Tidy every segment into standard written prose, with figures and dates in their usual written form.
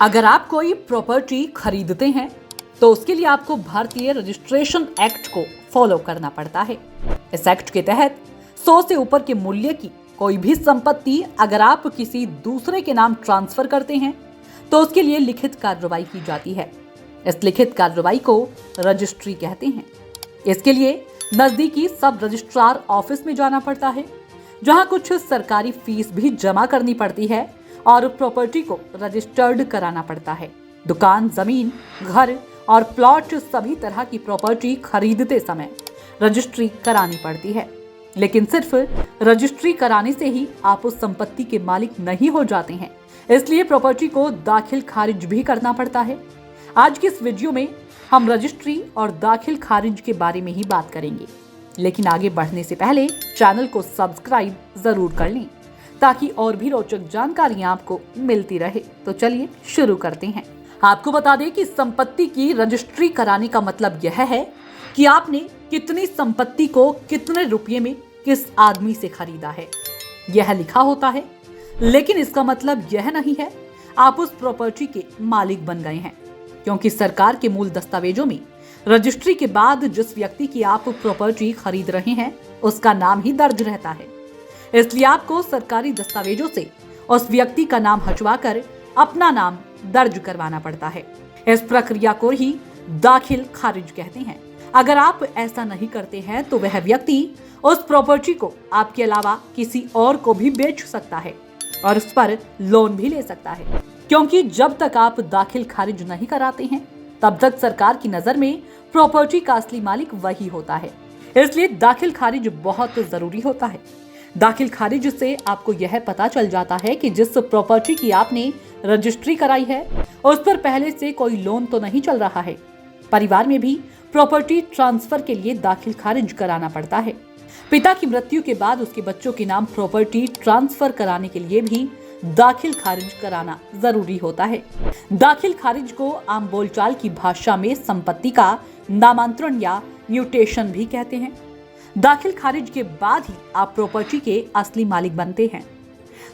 अगर आप कोई प्रॉपर्टी खरीदते हैं तो उसके लिए आपको भारतीय रजिस्ट्रेशन एक्ट को फॉलो करना पड़ता है। इस एक्ट के तहत 100 से ऊपर के मूल्य की कोई भी संपत्ति अगर आप किसी दूसरे के नाम ट्रांसफर करते हैं तो उसके लिए लिखित कार्रवाई की जाती है। इस लिखित कार्रवाई को रजिस्ट्री कहते हैं। इसके लिए नजदीकी सब रजिस्ट्रार ऑफिस में जाना पड़ता है, जहां कुछ सरकारी फीस भी जमा करनी पड़ती है और प्रॉपर्टी को रजिस्टर्ड कराना पड़ता है। दुकान, जमीन, घर और प्लॉट सभी तरह की प्रॉपर्टी खरीदते समय रजिस्ट्री करानी पड़ती है। लेकिन सिर्फ रजिस्ट्री कराने से ही आप उस संपत्ति के मालिक नहीं हो जाते हैं, इसलिए प्रॉपर्टी को दाखिल खारिज भी करना पड़ता है। आज की इस वीडियो में हम रजिस्ट्री और दाखिल खारिज के बारे में ही बात करेंगे, लेकिन आगे बढ़ने से पहले चैनल को सब्सक्राइब जरूर कर लें ताकि और भी रोचक जानकारियां आपको मिलती रहे। तो चलिए शुरू करते हैं। आपको बता दें कि संपत्ति की रजिस्ट्री कराने का मतलब यह है कि आपने कितनी संपत्ति को कितने रुपये में किस आदमी से खरीदा है, यह लिखा होता है। लेकिन इसका मतलब यह नहीं है आप उस प्रॉपर्टी के मालिक बन गए हैं, क्योंकि सरकार के मूल दस्तावेजों में रजिस्ट्री के बाद जिस व्यक्ति की आप प्रॉपर्टी खरीद रहे हैं उसका नाम ही दर्ज रहता है। इसलिए आपको सरकारी दस्तावेजों से उस व्यक्ति का नाम हटवाकर अपना नाम दर्ज करवाना पड़ता है। इस प्रक्रिया को ही दाखिल खारिज कहते हैं। अगर आप ऐसा नहीं करते हैं तो वह व्यक्ति उस प्रॉपर्टी को आपके अलावा किसी और को भी बेच सकता है और उस पर लोन भी ले सकता है, क्योंकि जब तक आप दाखिल खारिज नहीं कराते हैं तब तक सरकार की नजर में प्रॉपर्टी का असली मालिक वही होता है। इसलिए दाखिल खारिज बहुत जरूरी होता है। दाखिल खारिज से आपको यह पता चल जाता है कि जिस प्रॉपर्टी की आपने रजिस्ट्री कराई है उस पर पहले से कोई लोन तो नहीं चल रहा है। परिवार में भी प्रॉपर्टी ट्रांसफर के लिए दाखिल खारिज कराना पड़ता है। पिता की मृत्यु के बाद उसके बच्चों के नाम प्रॉपर्टी ट्रांसफर कराने के लिए भी दाखिल खारिज कराना जरूरी होता है। दाखिल खारिज को आम बोलचाल की भाषा में संपत्ति का नामांतरण या म्यूटेशन भी कहते हैं। दाखिल खारिज के बाद ही आप प्रॉपर्टी के असली मालिक बनते हैं।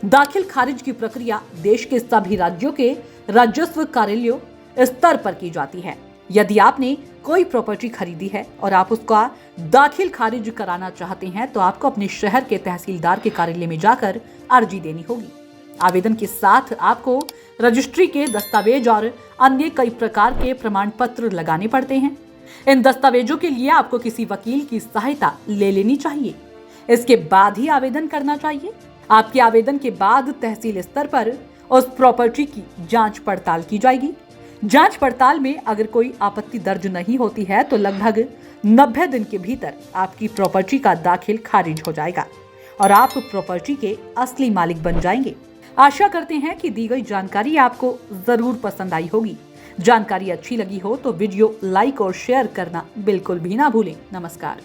दाखिल खारिज की प्रक्रिया देश के सभी राज्यों के राजस्व कार्यालयों स्तर पर की जाती है। यदि आपने कोई प्रॉपर्टी खरीदी है और आप उसका दाखिल खारिज कराना चाहते हैं तो आपको अपने शहर के तहसीलदार के कार्यालय में जाकर अर्जी देनी होगी। आवेदन के साथ आपको रजिस्ट्री के दस्तावेज और अन्य कई प्रकार के प्रमाण पत्र लगाने पड़ते हैं। इन दस्तावेजों के लिए आपको किसी वकील की सहायता ले लेनी चाहिए। इसके बाद ही आवेदन करना चाहिए। आपके आवेदन के बाद तहसील स्तर पर उस प्रॉपर्टी की जांच पड़ताल की जाएगी। जांच पड़ताल में अगर कोई आपत्ति दर्ज नहीं होती है तो लगभग 90 दिन के भीतर आपकी प्रॉपर्टी का दाखिल खारिज हो जाएगा और आप प्रॉपर्टी के असली मालिक बन जाएंगे। आशा करते हैं कि दी गई जानकारी आपको जरूर पसंद आई होगी। जानकारी अच्छी लगी हो तो वीडियो लाइक और शेयर करना बिल्कुल भी ना भूलें। नमस्कार।